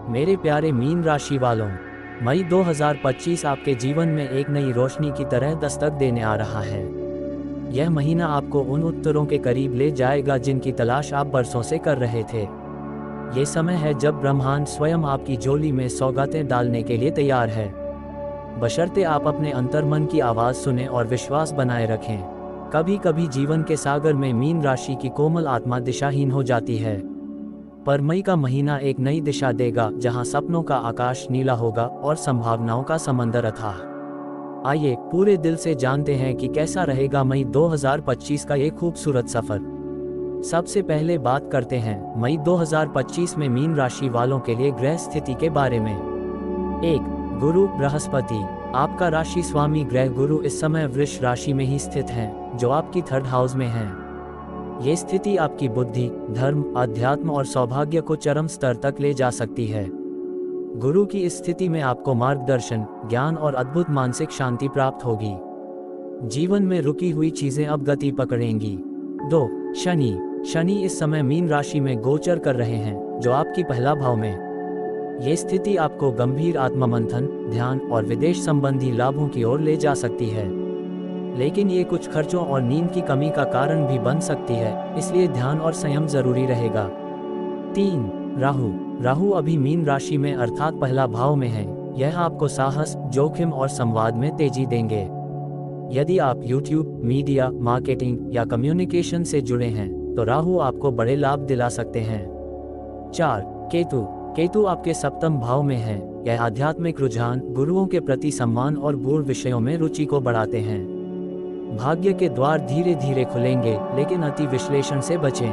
मेरे प्यारे मीन राशि वालों, मई 2025 आपके जीवन में एक नई रोशनी की तरह दस्तक देने आ रहा है। यह महीना आपको उन उत्तरों के करीब ले जाएगा जिनकी तलाश आप बरसों से कर रहे थे। ये समय है जब ब्रह्मांड स्वयं आपकी झोली में सौगातें डालने के लिए तैयार है, बशर्ते आप अपने अंतर्मन की आवाज़ सुने और विश्वास बनाए रखें। कभी कभी जीवन के सागर में मीन राशि की कोमल आत्मा दिशाहीन हो जाती है, पर मई का महीना एक नई दिशा देगा जहां सपनों का आकाश नीला होगा और संभावनाओं का समंदर अथाह। आइए पूरे दिल से जानते हैं कि कैसा रहेगा मई 2025 का ये खूबसूरत सफर। सबसे पहले बात करते हैं मई 2025 में मीन राशि वालों के लिए ग्रह स्थिति के बारे में। 1. गुरु बृहस्पति। आपका राशि स्वामी ग्रह गुरु इस समय वृष राशि में ही स्थित हैं, जो आपकी थर्ड हाउस में है। ये स्थिति आपकी बुद्धि, धर्म, अध्यात्म और सौभाग्य को चरम स्तर तक ले जा सकती है। गुरु की इस स्थिति में आपको मार्गदर्शन, ज्ञान और अद्भुत मानसिक शांति प्राप्त होगी। जीवन में रुकी हुई चीजें अब गति पकड़ेंगी। 2. शनि। शनि इस समय मीन राशि में गोचर कर रहे हैं, जो आपकी पहला भाव में। ये स्थिति आपको गंभीर आत्ममंथन, ध्यान और विदेश संबंधी लाभों की ओर ले जा सकती है, लेकिन ये कुछ खर्चों और नींद की कमी का कारण भी बन सकती है, इसलिए ध्यान और संयम जरूरी रहेगा। 3. राहु। राहु अभी मीन राशि में अर्थात पहला भाव में है। यह आपको साहस, जोखिम और संवाद में तेजी देंगे। यदि आप YouTube, मीडिया, मार्केटिंग या कम्युनिकेशन से जुड़े हैं तो राहु आपको बड़े लाभ दिला सकते हैं। 4. केतु। केतु आपके सप्तम भाव में है। यह आध्यात्मिक रुझान, गुरुओं के प्रति सम्मान और गूढ़ विषयों में रुचि को बढ़ाते हैं। भाग्य के द्वार धीरे धीरे खुलेंगे, लेकिन अति विश्लेषण से बचें।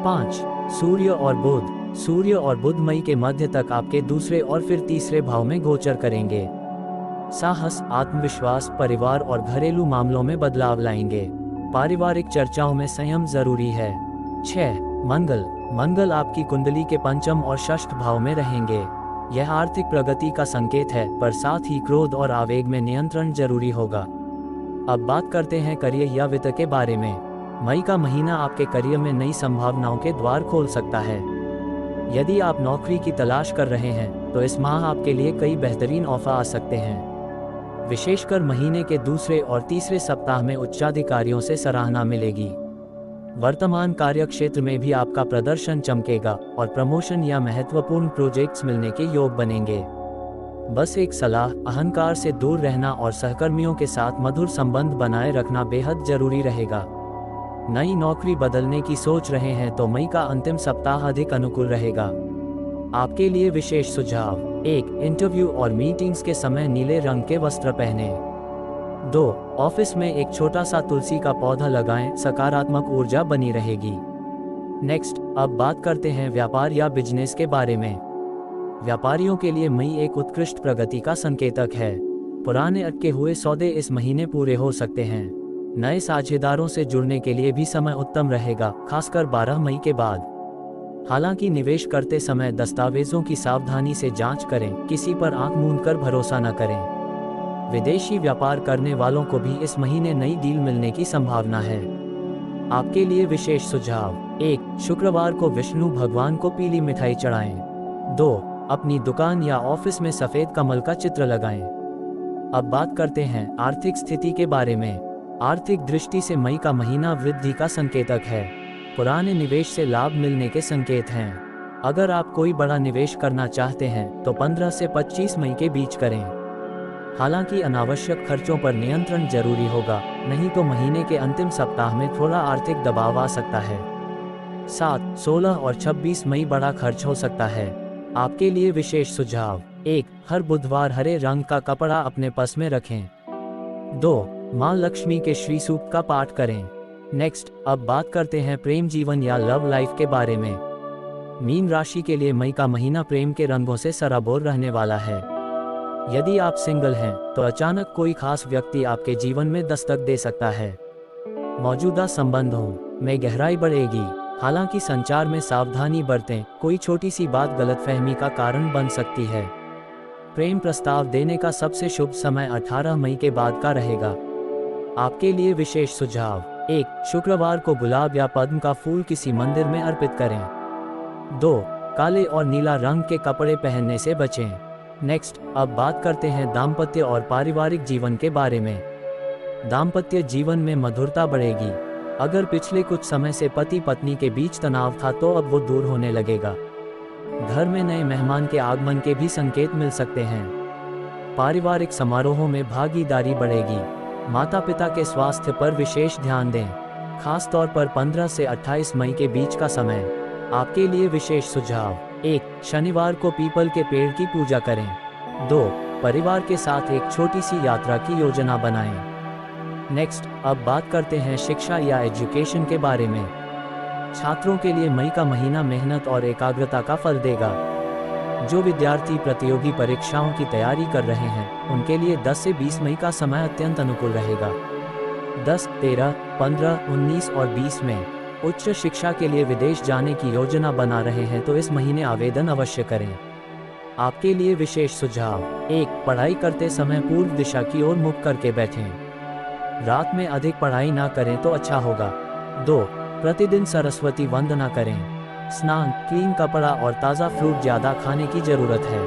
5. सूर्य और बुध। सूर्य और बुध मई के मध्य तक आपके दूसरे और फिर तीसरे भाव में गोचर करेंगे। साहस, आत्मविश्वास, परिवार और घरेलू मामलों में बदलाव लाएंगे। पारिवारिक चर्चाओं में संयम जरूरी है। 6. मंगल। मंगल आपकी कुंडली के पंचम और षष्ठ भाव में रहेंगे। यह आर्थिक प्रगति का संकेत है, पर साथ ही क्रोध और आवेग में नियंत्रण जरूरी होगा। अब बात करते हैं करियर या वित्त के बारे में। मई का महीना आपके करियर में नई संभावनाओं के द्वार खोल सकता है। यदि आप नौकरी की तलाश कर रहे हैं तो इस माह आपके लिए कई बेहतरीन ऑफर आ सकते हैं। विशेषकर महीने के दूसरे और तीसरे सप्ताह में उच्चाधिकारियों से सराहना मिलेगी। वर्तमान कार्य क्षेत्र में भी आपका प्रदर्शन चमकेगा और प्रमोशन या महत्वपूर्ण प्रोजेक्ट्स मिलने के योग बनेंगे। बस एक सलाह, अहंकार से दूर रहना और सहकर्मियों के साथ मधुर संबंध बनाए रखना बेहद जरूरी रहेगा। नई नौकरी बदलने की सोच रहे हैं तो मई का अंतिम सप्ताह अधिक अनुकूल रहेगा। आपके लिए विशेष सुझाव। 1. इंटरव्यू और मीटिंग्स के समय नीले रंग के वस्त्र पहनें। 2. ऑफिस में एक छोटा सा तुलसी का पौधा लगाएं, सकारात्मक ऊर्जा बनी रहेगी। नेक्स्ट, अब बात करते हैं व्यापार या बिजनेस के बारे में। व्यापारियों के लिए मई एक उत्कृष्ट प्रगति का संकेतक है। पुराने अटके हुए सौदे इस महीने पूरे हो सकते हैं। नए साझेदारों से जुड़ने के लिए भी समय उत्तम रहेगा, खासकर 12 मई के बाद। हालांकि निवेश करते समय दस्तावेजों की सावधानी से जांच करें, किसी पर आंख मूंदकर भरोसा न करें। विदेशी व्यापार करने वालों को भी इस महीने नई डील मिलने की संभावना है। आपके लिए विशेष सुझाव। 1. शुक्रवार को विष्णु भगवान को पीली मिठाई चढ़ाएं। 2. अपनी दुकान या ऑफिस में सफेद कमल का चित्र लगाएं। अब बात करते हैं आर्थिक स्थिति के बारे में। आर्थिक दृष्टि से मई का महीना वृद्धि का संकेतक है। पुराने निवेश से लाभ मिलने के संकेत हैं। अगर आप कोई बड़ा निवेश करना चाहते हैं तो 15 से 25 मई के बीच करें। हालांकि अनावश्यक खर्चों पर नियंत्रण जरूरी होगा, नहीं तो महीने के अंतिम सप्ताह में थोड़ा आर्थिक दबाव आ सकता है। 7, 16 और 26 मई बड़ा खर्च हो सकता है। आपके लिए विशेष सुझाव। 1. हर बुधवार हरे रंग का कपड़ा अपने पर्स में रखें। 2. माँ लक्ष्मी के श्री सूक्त का पाठ करें। नेक्स्ट, अब बात करते हैं प्रेम जीवन या लव लाइफ के बारे में। मीन राशि के लिए मई का महीना प्रेम के रंगों से सराबोर रहने वाला है। यदि आप सिंगल हैं तो अचानक कोई खास व्यक्ति आपके जीवन में दस्तक दे सकता है। मौजूदा संबंधों में गहराई बढ़ेगी, हालांकि संचार में सावधानी बरतें, कोई छोटी सी बात गलतफहमी का कारण बन सकती है। प्रेम प्रस्ताव देने का सबसे शुभ समय 18 मई के बाद का रहेगा। आपके लिए विशेष सुझाव। 1. शुक्रवार को गुलाब या पद्म का फूल किसी मंदिर में अर्पित करें। 2. काले और नीला रंग के कपड़े पहनने से बचें। नेक्स्ट, अब बात करते हैं दाम्पत्य और पारिवारिक जीवन के बारे में। दाम्पत्य जीवन में मधुरता बढ़ेगी। अगर पिछले कुछ समय से पति पत्नी के बीच तनाव था तो अब वो दूर होने लगेगा। घर में नए मेहमान के आगमन के भी संकेत मिल सकते हैं। पारिवारिक समारोहों में भागीदारी बढ़ेगी। माता पिता के स्वास्थ्य पर विशेष ध्यान दें, खास तौर पर 15 से 28 मई के बीच का समय। आपके लिए विशेष सुझाव: 1. शनिवार को पीपल के पेड़ की पूजा करें। 2. परिवार के साथ एक छोटी सी यात्रा की योजना बनाएं। नेक्स्ट, अब बात करते हैं शिक्षा या एजुकेशन के बारे में। छात्रों के लिए मई का महीना मेहनत और एकाग्रता का फल देगा। जो विद्यार्थी प्रतियोगी परीक्षाओं की तैयारी कर रहे हैं, उनके लिए 10 से 20 मई का समय अत्यंत अनुकूल रहेगा। 10, 13, 15, 19 और 20 में उच्च शिक्षा के लिए विदेश जाने की योजना बना रहे हैं तो इस महीने आवेदन अवश्य करें। आपके लिए विशेष सुझाव: 1. पढ़ाई करते समय पूर्व दिशा की ओर मुख करके बैठें। रात में अधिक पढ़ाई ना करें तो अच्छा होगा। 2. प्रतिदिन सरस्वती वंदना करें। स्नान, क्लीन कपड़ा और ताज़ा फ्रूट ज़्यादा खाने की ज़रूरत है।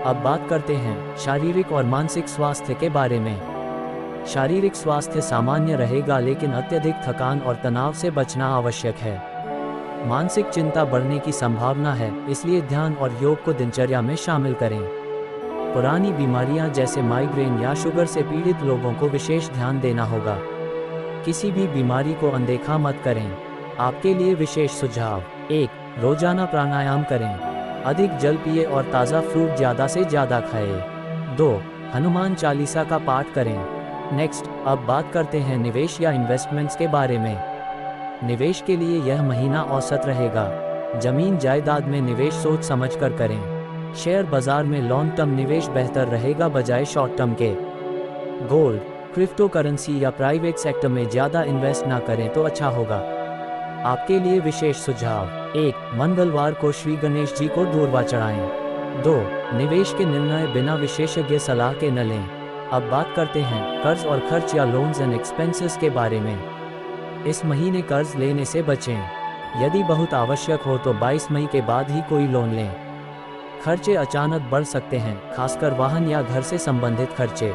अब बात करते हैं शारीरिक और मानसिक स्वास्थ्य के बारे में। शारीरिक स्वास्थ्य सामान्य रहेगा, लेकिन अत्यधिक थकान और तनाव से बचना आवश्यक है। मानसिक चिंता बढ़ने की संभावना है, इसलिए ध्यान और योग को दिनचर्या में शामिल करें। पुरानी बीमारियां जैसे माइग्रेन या शुगर से पीड़ित लोगों को विशेष ध्यान देना होगा। किसी भी बीमारी को अनदेखा मत करें। आपके लिए विशेष सुझाव: 1. रोजाना प्राणायाम करें। अधिक जल पिए और ताज़ा फ्रूट ज़्यादा से ज़्यादा खाएं। 2. हनुमान चालीसा का पाठ करें। नेक्स्ट, अब बात करते हैं निवेश या इन्वेस्टमेंट्स के बारे में। निवेश के लिए यह महीना औसत रहेगा। जमीन जायदाद में निवेश सोच समझकर करें। शेयर बाजार में लॉन्ग टर्म निवेश बेहतर रहेगा बजाय शॉर्ट टर्म के। गोल्ड, क्रिप्टो करेंसी या प्राइवेट सेक्टर में ज़्यादा इन्वेस्ट ना करें तो अच्छा होगा। आपके लिए विशेष सुझाव: 1. मंगलवार को श्री गणेश जी को दूर्वा चढ़ाएं। 2. निवेश के निर्णय बिना विशेषज्ञ सलाह के न लें। अब बात करते हैं कर्ज और खर्च या लोन्स एंड एक्सपेंसेस के बारे में। इस महीने कर्ज लेने से बचें। यदि बहुत आवश्यक हो तो 22 मई के बाद ही कोई लोन लें। खर्चे अचानक बढ़ सकते हैं, खासकर वाहन या घर से संबंधित खर्चे।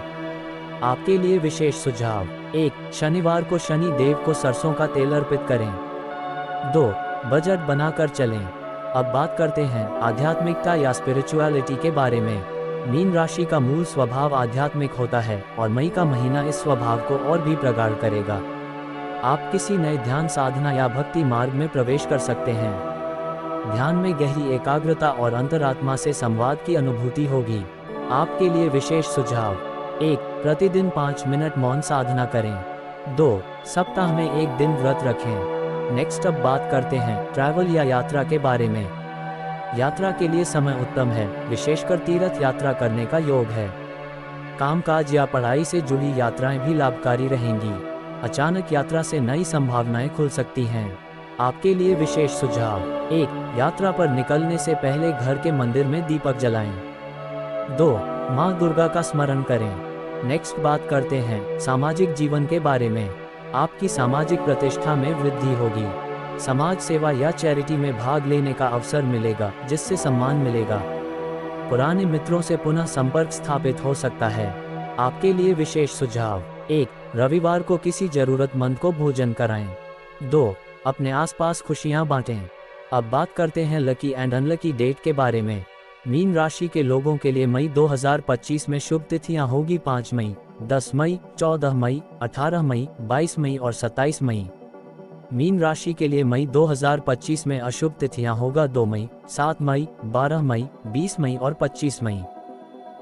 आपके लिए विशेष सुझाव: 1. शनिवार को शनि देव को सरसों का तेल अर्पित करें। 2. बजट बनाकर चलें। अब बात करते हैं आध्यात्मिकता या स्पिरिचुअलिटी के बारे में। मीन राशि का मूल स्वभाव आध्यात्मिक होता है और मई का महीना इस स्वभाव को और भी प्रगाढ़ करेगा। आप किसी नए ध्यान साधना या भक्ति मार्ग में प्रवेश कर सकते हैं। ध्यान में गहरी एकाग्रता और अंतरात्मा से संवाद की अनुभूति होगी। आपके लिए विशेष सुझाव: 1. प्रतिदिन 5 मिनट मौन साधना करें। 2. सप्ताह में एक दिन व्रत रखें। नेक्स्ट, अब बात करते हैं ट्रैवल या यात्रा के बारे में। यात्रा के लिए समय उत्तम है, विशेषकर तीर्थ यात्रा करने का योग है। कामकाज या पढ़ाई से जुड़ी यात्राएं भी लाभकारी रहेंगी। अचानक यात्रा से नई संभावनाएं खुल सकती हैं। आपके लिए विशेष सुझाव: 1. यात्रा पर निकलने से पहले घर के मंदिर में दीपक जलाएं। 2. माँ दुर्गा का स्मरण करें। नेक्स्ट, बात करते हैं सामाजिक जीवन के बारे में। आपकी सामाजिक प्रतिष्ठा में वृद्धि होगी। समाज सेवा या चैरिटी में भाग लेने का अवसर मिलेगा, जिससे सम्मान मिलेगा। पुराने मित्रों से पुनः संपर्क स्थापित हो सकता है। आपके लिए विशेष सुझाव: 1. रविवार को किसी जरूरतमंद को भोजन कराएं। 2. अपने आसपास खुशियां बांटें। अब बात करते हैं लकी एंड अनलकी डेट के बारे में। मीन राशि के लोगों के लिए मई 2025 में शुभ तिथियां होगी 5 मई, 10 मई, 14 मई, 18 मई, 22 मई और 27 मई। मीन राशि के लिए मई 2025 में अशुभ तिथियां होगा 2 मई, 7 मई, 12 मई, 20 मई और 25 मई।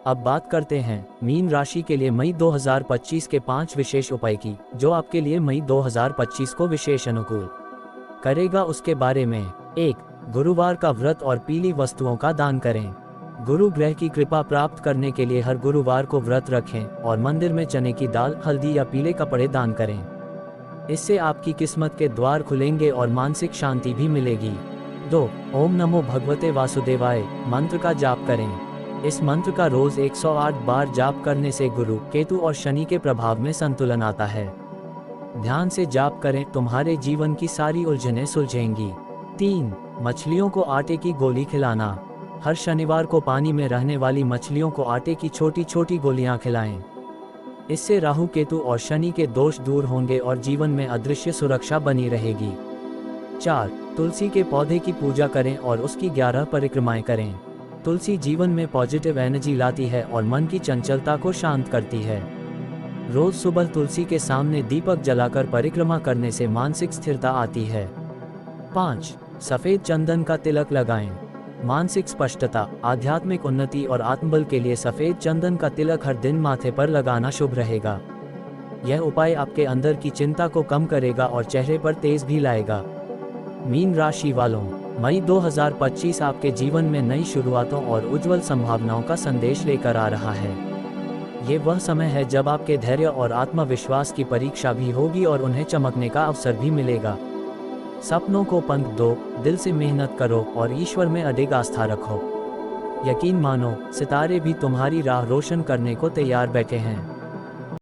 अब बात करते हैं मीन राशि के लिए मई 2025 के 5 विशेष उपाय की, जो आपके लिए मई 2025 को विशेष अनुकूल करेगा उसके बारे में। 1. गुरुवार का व्रत और पीली वस्तुओं का दान करें। गुरु ग्रह की कृपा प्राप्त करने के लिए हर गुरुवार को व्रत रखें और मंदिर में चने की दाल, हल्दी या पीले कपड़े दान करें। इससे आपकी किस्मत के द्वार खुलेंगे और मानसिक शांति भी मिलेगी। 2. ओम नमो भगवते वासुदेवाय मंत्र का जाप करें। इस मंत्र का रोज 108 बार जाप करने से गुरु, केतु और शनि के प्रभाव में संतुलन आता है। ध्यान से जाप करें, तुम्हारे जीवन की सारी उलझनें सुलझेंगी। 3. मछलियों को आटे की गोली खिलाना। हर शनिवार को पानी में रहने वाली मछलियों को आटे की छोटी छोटी गोलियां खिलाएं। इससे राहु केतु और शनि के दोष दूर होंगे और जीवन में अदृश्य सुरक्षा बनी रहेगी। 4. तुलसी के पौधे की पूजा करें और उसकी 11 परिक्रमाएं करें। तुलसी जीवन में पॉजिटिव एनर्जी लाती है और मन की चंचलता को शांत करती है। रोज सुबह तुलसी के सामने दीपक जलाकर परिक्रमा करने से मानसिक स्थिरता आती है। 5. सफेद चंदन का तिलक लगाएं। मानसिक स्पष्टता, आध्यात्मिक उन्नति और आत्मबल के लिए सफेद चंदन का तिलक हर दिन माथे पर लगाना शुभ रहेगा। यह उपाय आपके अंदर की चिंता को कम करेगा और चेहरे पर तेज भी लाएगा। मीन राशि वालों, मई 2025 आपके जीवन में नई शुरुआतों और उज्जवल संभावनाओं का संदेश लेकर आ रहा है। ये वह समय है जब आपके धैर्य और आत्मविश्वास की परीक्षा भी होगी और उन्हें चमकने का अवसर भी मिलेगा। सपनों को पंख दो, दिल से मेहनत करो और ईश्वर में अडिग आस्था रखो। यकीन मानो, सितारे भी तुम्हारी राह रोशन करने को तैयार बैठे हैं।